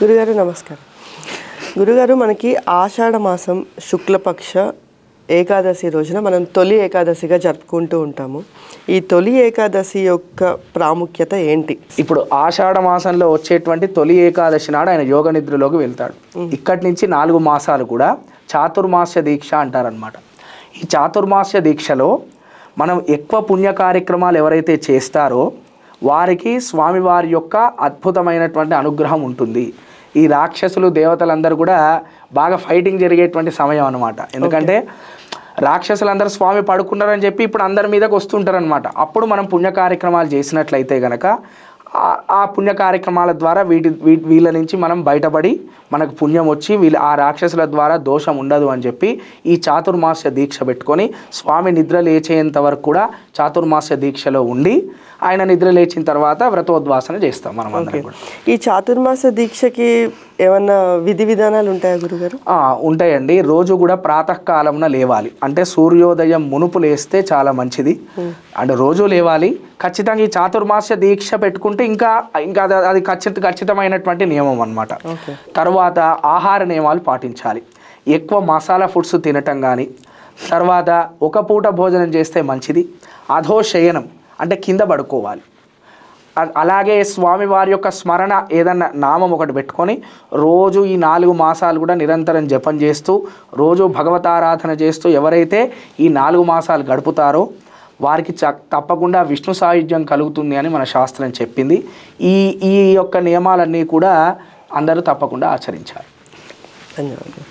గురుగారు నమస్కారం. గురుగారు, మనకి ఆషాఢ మాసం శుక్లపక్ష ఏకాదశి రోజున మనం తొలి ఏకాదశిగా జరుపుకుంటూ ఉంటాము. ఈ తొలి ఏకాదశి యొక్క ప్రాముఖ్యత ఏంటి? ఇప్పుడు ఆషాఢ మాసంలో వచ్చేటువంటి తొలి ఏకాదశి నాడు ఆయన యోగ నిద్రలోకి వెళ్తాడు. ఇక్కడి నుంచి 4 మాసాలు కూడా చాతుర్మాస్య దీక్ష అంటారనమాట. ఈ చాతుర్మాస్య దీక్షలో మనం ఎక్కువ పుణ్య కార్యక్రమాలు ఎవరైతే చేస్తారో వారికి స్వామివారి యొక్క అద్భుతమైనటువంటి అనుగ్రహం ఉంటుంది. ఈ రాక్షసులు దేవతలందరూ కూడా బాగా ఫైటింగ్ జరిగేటువంటి సమయం అనమాట. ఎందుకంటే రాక్షసులందరూ స్వామి పడుకున్నారని చెప్పి ఇప్పుడు అందరి మీదకి వస్తుంటారనమాట. అప్పుడు మనం పుణ్య కార్యక్రమాలు చేసినట్లయితే కనుక ఆ పుణ్య కార్యక్రమాల ద్వారా వీళ్ళ నుంచి మనం బయటపడి మనకు పుణ్యం వచ్చి ఆ రాక్షసుల ద్వారా దోషం ఉండదు అని చెప్పి ఈ చాతుర్మాస్య దీక్ష పెట్టుకొని స్వామి నిద్ర లేచేంత వరకు కూడా చాతుర్మాస్య దీక్షలో ఉండి ఆయన నిద్ర లేచిన తర్వాత వ్రతోద్వాసన చేస్తాం మనం అందరం కూడా. ఈ చాతుర్మాస దీక్షకి ఏమన్నా విధి విధానాలు ఉంటాయా గురుగారు? ఉంటాయండి. రోజు కూడా ప్రాతకాలంలో లేవాలి. అంటే సూర్యోదయం మునుపు లేస్తే చాలా మంచిది. అంటే రోజు లేవాలి. ఖచ్చితంగా ఈ చాతుర్మాస్య దీక్ష పెట్టుకుంటే ఇంకా అది ఖచ్చితమైనటువంటి నియమం అన్నమాట. తర్వాత ఆహార నియమాలు పాటించాలి. ఎక్కువ మసాలా ఫుడ్స్ తినటం కానీ, తర్వాత ఒక పూట భోజనం చేస్తే మంచిది. అధోశయనం అంటే కింద పడుకోవాలి. అలాగే స్వామివారి యొక్క స్మరణ ఏదన్నా నామం ఒకటి పెట్టుకొని రోజు ఈ 4 మాసాలు కూడా నిరంతరం జపం చేస్తూ రోజు భగవతారాధన చేస్తూ ఎవరైతే ఈ 4 మాసాలు గడుపుతారో వారికి తప్పకుండా విష్ణు సాయుధ్యం కలుగుతుంది అని మన శాస్త్రం చెప్పింది. ఈ యొక్క నియమాలన్నీ కూడా అందరూ తప్పకుండా ఆచరించాలి. ధన్యవాదాలు.